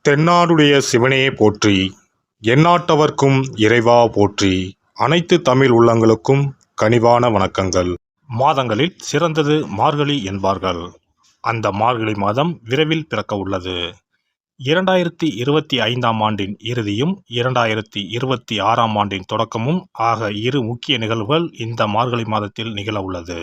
தென்னாடுடைய சிவனே போற்றி, எந்நாட்டவர்க்கும் இறைவா போற்றி. அனைத்து தமிழ் உள்ளங்களுக்கும் கனிவான வணக்கங்கள். மாதங்களில் சிறந்தது மார்கழி என்பார்கள். அந்த மார்கழி மாதம் விரைவில் பிறக்க உள்ளது. 2025ஆம் ஆண்டின் இறுதியும் 2026ஆம் ஆண்டின் தொடக்கமும் ஆக இரு முக்கிய நிகழ்வுகள் இந்த மார்கழி மாதத்தில் நிகழ உள்ளது.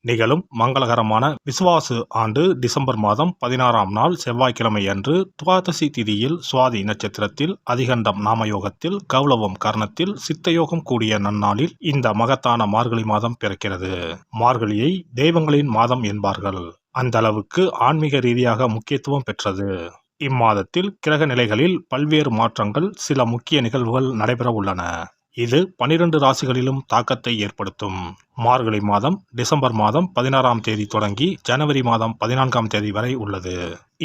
நிகழும் மங்களகரமான விசுவாசு ஆண்டு டிசம்பர் மாதம் 16ஆம் நாள் செவ்வாய்க்கிழமை அன்று துவாதசி திதியில் சுவாதி நட்சத்திரத்தில் அதிகண்டம் நாமயோகத்தில் கௌளவம் கர்ணத்தில் சித்தயோகம் கூடிய நன்னாளில் இந்த மகத்தான மார்கழி மாதம் பிறக்கிறது. மார்கழியை தெய்வங்களின் மாதம் என்பார்கள். அந்த அளவுக்கு ஆன்மீக ரீதியாக முக்கியத்துவம் பெற்றது. இம்மாதத்தில் கிரக நிலைகளில் பல்வேறு மாற்றங்கள், சில முக்கிய நிகழ்வுகள் நடைபெற உள்ளன. இது 12 ராசிகளிலும் தாக்கத்தை ஏற்படுத்தும். மார்கழி மாதம் டிசம்பர் மாதம் 16ஆம் தேதி தொடங்கி ஜனவரி மாதம் 14ஆம் தேதி வரை உள்ளது.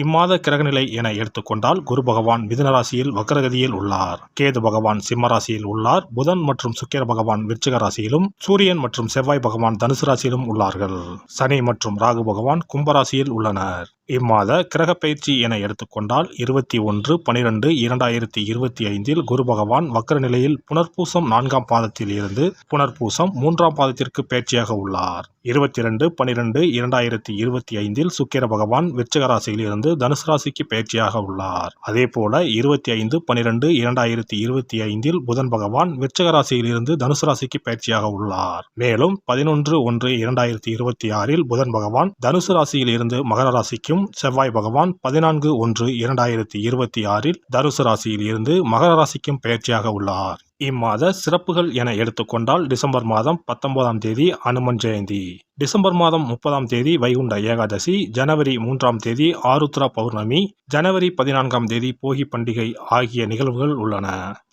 இம்மாத கிரகநிலை என எடுத்துக்கொண்டால் குரு பகவான் மிதுன ராசியில் வக்ரகதியில் உள்ளார். கேது பகவான் சிம்ம ராசியில் உள்ளார். புதன் மற்றும் சுக்கிர பகவான் விருச்சிக ராசியிலும், சூரியன் மற்றும் செவ்வாய் பகவான் தனுசு ராசியிலும் உள்ளார்கள். சனி மற்றும் ராகு பகவான் கும்பராசியில் உள்ளனர். இம்மாத கிரக பயிற்சி என எடுத்துக்கொண்டால் 21/12/2025 குரு பகவான் வக்ர நிலையில் புனர்பூசம் 4ஆம் பாதத்தில் இருந்து புனர்பூசம் 3ஆம் பாதத்திற்கு பயிற்சியாக உள்ளார். 22/12/2025 சுக்கிர பகவான் விருச்சிக ராசியில் இருந்து தனுசு ராசிக்கு பயிற்சியாக உள்ளார். அதேபோல 25/12/2025 புதன் பகவான் விருச்சிக ராசியில் இருந்து தனுசு ராசிக்கு பயிற்சியாக உள்ளார். மேலும் 11/1/2026 புதன் பகவான் தனுசு ராசியில் இருந்து மகர ராசிக்கும், செவ்வாய் பகவான் 14/1/2026 தனுசு ராசியில் இருந்து மகர ராசிக்கும் பயிற்சியாக உள்ளார். இம்மாத சிறப்புகள் என எடுத்துக்கொண்டால் டிசம்பர் மாதம் 19ஆம் தேதி அனுமன் ஜெயந்தி, டிசம்பர் மாதம் 30ஆம் தேதி வைகுண்ட ஏகாதசி, ஜனவரி 3ஆம் தேதி ஆருத்ரா பௌர்ணமி, ஜனவரி 14ஆம் தேதி போகி பண்டிகை ஆகிய நிகழ்வுகள் உள்ளன.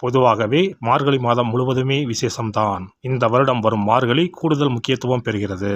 பொதுவாகவே மார்கழி மாதம் முழுவதுமே விசேஷம்தான். இந்த வருடம் வரும் மார்கழி கூடுதல் முக்கியத்துவம் பெறுகிறது.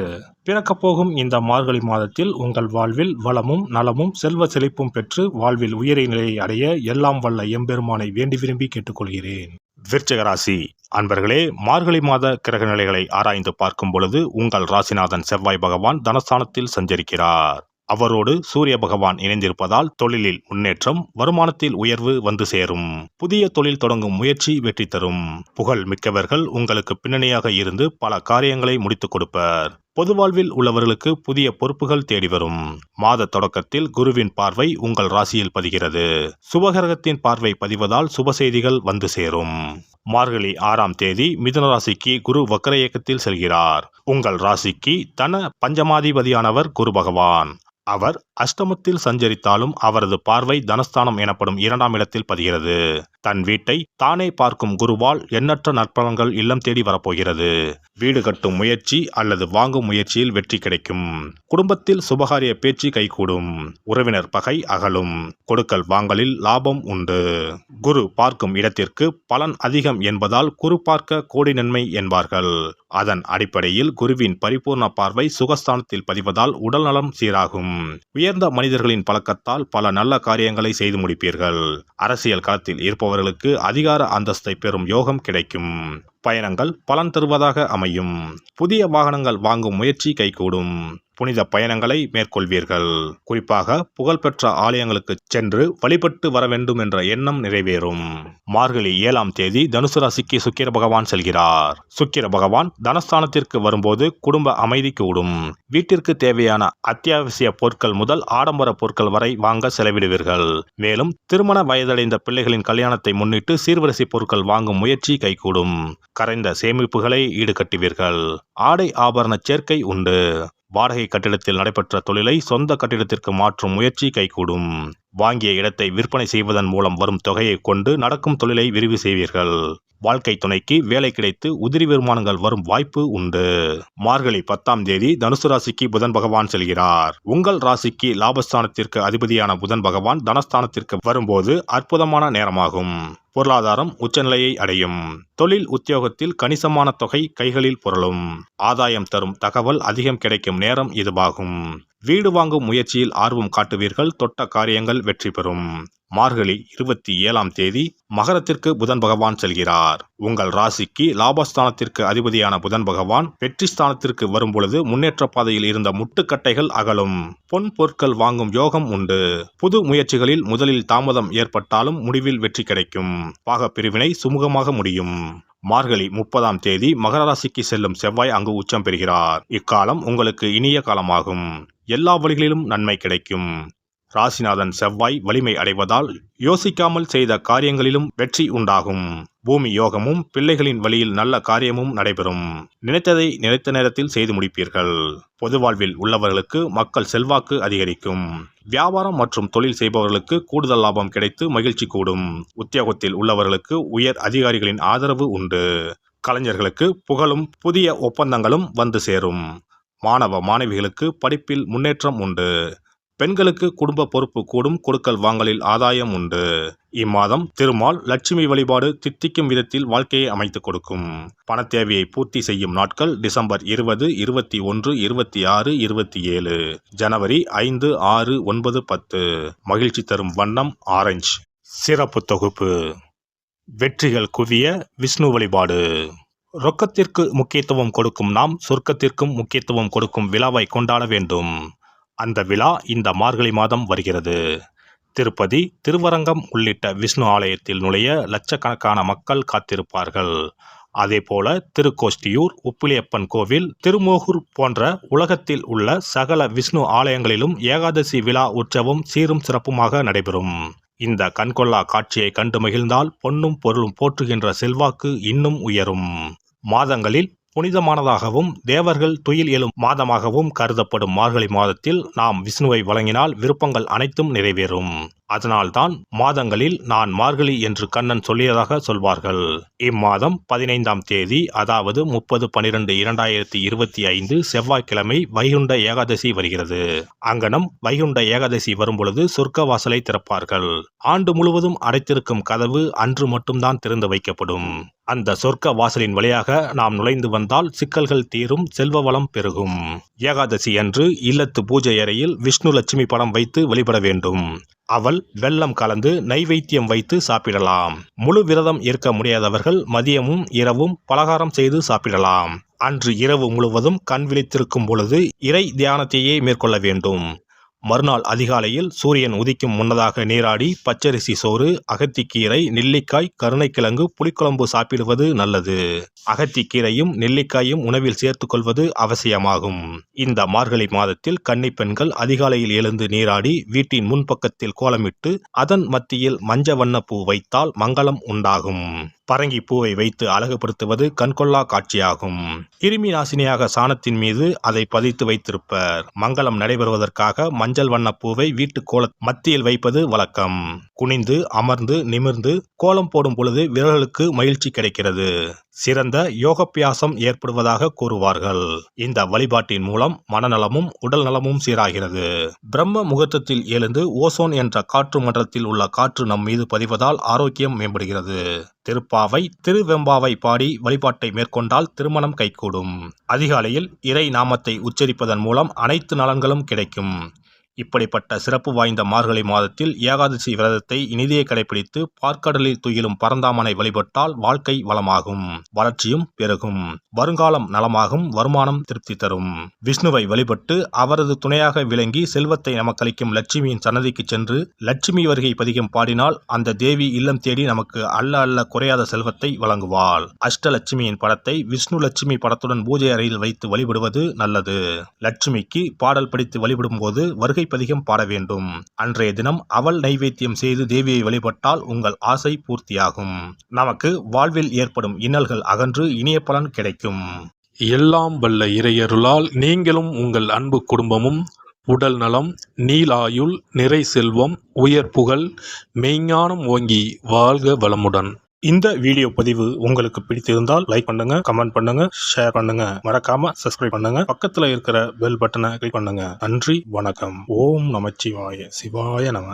பிறக்கப் போகும் இந்த மார்கழி மாதத்தில் உங்கள் வாழ்வில் வளமும் நலமும் செல்வ செழிப்பும் பெற்று வாழ்வில் உயரிய நிலையை அடைய எல்லாம் வல்ல எம்பெருமானை வேண்டி விரும்பி கேட்டுக்கொள்கிறேன். விருச்சிக ராசி அன்பர்களே, மார்கழி மாத கிரக நிலைகளை ஆராய்ந்து பார்க்கும் பொழுது உங்கள் ராசிநாதன் செவ்வாய் பகவான் தனஸ்தானத்தில் சஞ்சரிக்கிறார். அவரோடு சூரிய பகவான் இணைந்திருப்பதால் தொழிலில் முன்னேற்றம், வருமானத்தில் உயர்வு வந்து சேரும். புதிய தொழில் தொடங்கும் முயற்சி வெற்றி தரும். புகழ் மிக்கவர்கள் உங்களுக்கு பின்னணியாக இருந்து பல காரியங்களை முடித்துக் கொடுப்பர். பொது வாழ்வில் உள்ளவர்களுக்கு புதிய பொறுப்புகள் தேடி வரும். மாத தொடக்கத்தில் குருவின் பார்வை உங்கள் ராசியில் பதிகிறது. சுபகிரகத்தின் பார்வை பதிவதால் சுப செய்திகள் வந்து சேரும். மார்கழி 6ஆம் தேதி மிதுன ராசிக்கு குரு வக்ர இயக்கத்தில் செல்கிறார். உங்கள் ராசிக்கு தன பஞ்சமாதிபதியானவர் குரு பகவான். அவர் அஷ்டமத்தில் சஞ்சரித்தாலும் அவரது பார்வை தனஸ்தானம் எனப்படும் 2ஆம் இடத்தில் பதிகிறது. தன் வீட்டை தானே பார்க்கும் குருவால் எண்ணற்ற நற்பலன்கள் இல்லம் தேடி வரப்போகிறது. வீடு கட்டும் முயற்சி அல்லது வாங்கும் முயற்சியில் வெற்றி கிடைக்கும். குடும்பத்தில் சுபகாரிய பேச்சு கைகூடும். உறவினர் பகை அகலும். கொடுக்கல் வாங்கலில் லாபம் உண்டு. குரு பார்க்கும் இடத்திற்கு பலன் அதிகம் என்பதால் குரு பார்க்க கோடி நன்மை என்பார்கள். அதன் அடிப்படையில் குருவின் பரிபூர்ண பார்வை சுகஸ்தானத்தில் பதிவதால் உடல் நலம் சீராகும். உயர்ந்த மனிதர்களின் பழக்கத்தால் பல நல்ல காரியங்களை செய்து முடிப்பீர்கள். அரசியல் களத்தில் இருப்பவர்களுக்கு அதிகார அந்தஸ்தை பெறும் யோகம் கிடைக்கும். பயணங்கள் பலன் தருவதாக அமையும். புதிய வாகனங்கள் வாங்கும் முயற்சி கைகூடும். புனித பயணங்களை மேற்கொள்வீர்கள். குறிப்பாக புகழ்பெற்ற ஆலயங்களுக்கு சென்று வழிபட்டு வர வேண்டும் என்ற எண்ணம் நிறைவேறும். மார்கழி 7ஆம் தேதி தனுசு ராசிக்கு சுக்கிர பகவான் செல்கிறார். சுக்கிர பகவான் தனஸ்தானத்திற்கு வரும்போது குடும்ப அமைதி கூடும். வீட்டிற்கு தேவையான அத்தியாவசிய பொருட்கள் முதல் ஆடம்பர பொருட்கள் வரை வாங்க செலவிடுவீர்கள். மேலும் திருமண வயதடைந்த பிள்ளைகளின் கல்யாணத்தை முன்னிட்டு சீர்வரிசை பொருட்கள் வாங்கும் முயற்சி கைகூடும். கரைந்த சேமிப்புகளை ஈடுகட்டுவீர்கள். ஆடை ஆபரண சேர்க்கை உண்டு. வாடகை கட்டிடத்தில் நடைபெற்ற தொழிலை சொந்த கட்டிடத்திற்கு மாற்றும் முயற்சி கைகூடும். வாங்கிய இடத்தை விற்பனை செய்வதன் மூலம் வரும் தொகையை கொண்டு நடக்கும் தொழிலை விரிவு செய்வீர்கள். வாழ்க்கை துணைக்கு வேலை கிடைத்து உதிரி வருமானங்கள் வரும் வாய்ப்பு உண்டு. மார்கழி 10ஆம் தேதி தனுசு ராசிக்கு புதன் பகவான் செல்கிறார். உங்கள் ராசிக்கு லாபஸ்தானத்திற்கு அதிபதியான புதன் பகவான் தனஸ்தானத்திற்கு வரும்போது அற்புதமான நேரமாகும். பொருளாதாரம் உச்சநிலையை அடையும். தொழில் உத்தியோகத்தில் கணிசமான தொகை கைகளில் புரளும். ஆதாயம் தரும் தகவல் அதிகம் கிடைக்கும் நேரம் இதுவாகும். வீடு வாங்கும் முயற்சியில் ஆர்வம் காட்டுவீர்கள். தொட்ட காரியங்கள் வெற்றி பெறும். மார்கழி 27ஆம் தேதி மகரத்திற்கு புதன் பகவான் செல்கிறார். உங்கள் ராசிக்கு லாபஸ்தானத்திற்கு அதிபதியான புதன் பகவான் வெற்றி ஸ்தானத்திற்கு வரும்பொழுது முன்னேற்ற பாதையில் இருந்த முட்டுக்கட்டைகள் அகலும். பொன் பொருட்கள் வாங்கும் யோகம் உண்டு. புது முயற்சிகளில் முதலில் தாமதம் ஏற்பட்டாலும் முடிவில் வெற்றி கிடைக்கும். பாகப்பிரிவினை சுமூகமாக முடியும். மார்கழி 30ஆம் தேதி மகர ராசிக்கு செல்லும் செவ்வாய் அங்கு உச்சம் பெறுகிறார். இக்காலம் உங்களுக்கு இனிய காலமாகும். எல்லா வழிகளிலும் நன்மை கிடைக்கும். ராசிநாதன் செவ்வாய் வலிமை அடைவதால் யோசிக்காமல் செய்த காரியங்களிலும் வெற்றி உண்டாகும். பூமி யோகமும் பிள்ளைகளின் வழியில் நல்ல காரியமும் நடைபெறும். நினைத்ததை நினைத்த நேரத்தில் செய்து முடிப்பீர்கள். பொது வாழ்வில் உள்ளவர்களுக்கு மக்கள் செல்வாக்கு அதிகரிக்கும். வியாபாரம் மற்றும் தொழில் செய்பவர்களுக்கு கூடுதல் லாபம் கிடைத்து மகிழ்ச்சி கூடும். உத்தியோகத்தில் உள்ளவர்களுக்கு உயர் அதிகாரிகளின் ஆதரவு உண்டு. கலைஞர்களுக்கு புகழும் புதிய ஒப்பந்தங்களும் வந்து சேரும். மாணவ மாணவிகளுக்கு படிப்பில் முன்னேற்றம் உண்டு. பெண்களுக்கு குடும்ப பொறுப்பு கூடும். கொடுக்கல் வாங்கலில் ஆதாயம் உண்டு. இம்மாதம் திருமால் லட்சுமி வழிபாடு தித்திக்கும் விதத்தில் வாழ்க்கையை அமைத்துக் கொடுக்கும். பண தேவையை பூர்த்தி செய்யும் நாட்கள் டிசம்பர் 20, 21, 26, 27, ஜனவரி 5, 6, 9, 10. மகிழ்ச்சி தரும் வண்ணம் ஆரஞ்சு. சிறப்பு தொகுப்பு. வெற்றிகள் குவிய விஷ்ணு வழிபாடு. ரொக்கத்திற்கு முக்கியத்துவம் கொடுக்கும் நாம் சொர்க்கத்திற்கும் முக்கியத்துவம் கொடுக்கும் விழாவை கொண்டாட வேண்டும். அந்த விழா இந்த மார்கழி மாதம் வருகிறது. திருப்பதி, திருவரங்கம் உள்ளிட்ட விஷ்ணு ஆலயத்தில் நுழைய லட்சக்கணக்கான மக்கள் காத்திருப்பார்கள். அதேபோல திருக்கோஷ்டியூர், உப்பிலியப்பன் கோவில், திருமோகூர் போன்ற உலகத்தில் உள்ள சகல விஷ்ணு ஆலயங்களிலும் ஏகாதசி விழா உற்சவம் சீரும் சிறப்புமாக நடைபெறும். இந்த கண்கொள்ளா காட்சியை கண்டு மகிழ்ந்தால் பொன்னும் பொருளும் போற்றுகின்ற செல்வாக்கு இன்னும் உயரும். மாதங்களில் புனிதமானதாகவும் தேவர்கள் துயில் எழும் மாதமாகவும் கருதப்படும் மார்கழி மாதத்தில் நாம் விஷ்ணுவை வழங்கினால் விருப்பங்கள் அனைத்தும் நிறைவேறும். அதனால்தான் மாதங்களில் நான் மார்கழி என்று கண்ணன் சொல்லியதாக சொல்வார்கள். இம்மாதம் 15ஆம் தேதி அதாவது 30/12/2025 செவ்வாய்க்கிழமை வைகுண்ட ஏகாதசி வருகிறது. அங்கனம் வைகுண்ட ஏகாதசி வரும்பொழுது சொர்க்க வாசலை திறப்பார்கள். ஆண்டு முழுவதும் அடைத்திருக்கும் கதவு அன்று மட்டும்தான் திறந்து வைக்கப்படும். அந்த சொர்க்க வாசலின் வழியாக நாம் நுழைந்து வந்தால் சிக்கல்கள் தீரும், செல்வ வளம் பெருகும். ஏகாதசி அன்று இல்லத்து பூஜை அறையில் விஷ்ணு லட்சுமி படம் வைத்து வழிபட வேண்டும். அவள் வெல்லம் கலந்து நைவேத்தியம் வைத்து சாப்பிடலாம். முழு விரதம் இருக்க முடியாதவர்கள் மதியமும் இரவும் பலகாரம் செய்து சாப்பிடலாம். அன்று இரவு முழுவதும் கண் விழித்திருக்கும் பொழுது இறை தியானத்தையே மேற்கொள்ள வேண்டும். மறுநாள் அதிகாலையில் சூரியன் உதிக்கும் முன்னதாக நீராடி பச்சரிசி சோறு, அகத்திக்கீரை, நெல்லிக்காய், கருணைக்கிழங்கு, புளிக்குழம்பு சாப்பிடுவது நல்லது. அகத்திக்கீரையும் நெல்லிக்காயும் உணவில் சேர்த்து கொள்வது அவசியமாகும். இந்த மார்கழி மாதத்தில் கன்னி பெண்கள் அதிகாலையில் எழுந்து நீராடி வீட்டின் முன்பக்கத்தில் கோலமிட்டு அதன் மத்தியில் மஞ்ச வண்ண பூ வைத்தால் மங்களம் உண்டாகும். பரங்கி பூவை வைத்து அழகுபடுத்துவது கண்கொள்ளா காட்சியாகும். கிருமி நாசினியாக சாணத்தின் மீது அதை பதித்து வைத்திருப்பர். மங்களம் நடைபெறுவதற்காக மஞ்சள் வண்ண பூவை வீட்டு கோல மத்தியில் வைப்பது வழக்கம். குனிந்து அமர்ந்து நிமிர்ந்து கோலம் போடும் பொழுது விரல்களுக்கு மகிழ்ச்சி கிடைக்கிறது. சிறந்த யோகப்பியாசம் ஏற்படுவதாக கூறுவார்கள். இந்த வழிபாட்டின் மூலம் மனநலமும் உடல் நலமும் சீராகிறது. பிரம்ம முகூர்த்தத்தில் எழுந்து ஓசோன் என்ற காற்று மண்டலத்தில் உள்ள காற்று நம் மீது பதிவதால் ஆரோக்கியம் மேம்படுகிறது. திருப்பாவை, திருவெம்பாவை பாடி வழிபாட்டை மேற்கொண்டால் திருமணம் கைகூடும். அதிகாலையில் இறை நாமத்தை உச்சரிப்பதன் மூலம் அனைத்து நலன்களும் கிடைக்கும். இப்படிப்பட்ட சிறப்பு வாய்ந்த மார்கழி மாதத்தில் ஏகாதசி விரதத்தை இனிதே கடைபிடித்து பார்க்கடலில் துயிலும் பரந்தாமனை வழிபட்டால் வாழ்க்கை வளமாகும், வளர்ச்சியும் பெருகும், வருங்காலம் நலமாகும், வருமானம் திருப்தி தரும். விஷ்ணுவை வழிபட்டு அவரது துணையாக விளங்கி செல்வத்தை நமக்களிக்கும் லட்சுமியின் சன்னதிக்கு சென்று லட்சுமி வருகை பதிகம் பாடினால் அந்த தேவி இல்லம் தேடி நமக்கு அல்ல குறையாத செல்வத்தை வழங்குவாள். அஷ்டலட்சுமியின் படத்தை விஷ்ணு லட்சுமி படத்துடன் பூஜை அறையில் வைத்து வழிபடுவது நல்லது. லட்சுமிக்கு பாடல் படித்து வழிபடும் போது வருகை பதிகம் பாட வேண்டும். அன்றைய தினம் அவள் நைவேத்தியம் செய்து தேவியை வழிபட்டால் உங்கள் ஆசை பூர்த்தியாகும். நமக்கு வாழ்வில் ஏற்படும் இன்னல்கள் அகன்று இனிய பலன் கிடைக்கும். எல்லாம் வல்ல இறையருளால் நீங்களும் உங்கள் அன்பு குடும்பமும் உடல் நலம், நீலாயுள், நிறை செல்வம், உயர் புகழ், மெய்ஞானம் ஓங்கி வாழ்க வளமுடன். இந்த வீடியோ பதிவு உங்களுக்கு பிடித்திருந்தால் லைக் பண்ணுங்க, கமெண்ட் பண்ணுங்க, ஷேர் பண்ணுங்க, மறக்காம சப்ஸ்கிரைப் பண்ணுங்க, பக்கத்துல இருக்கிற பெல் பட்டனை கிளிக் பண்ணுங்க. நன்றி, வணக்கம். ஓம் நமச்சிவாய. சிவாய நம.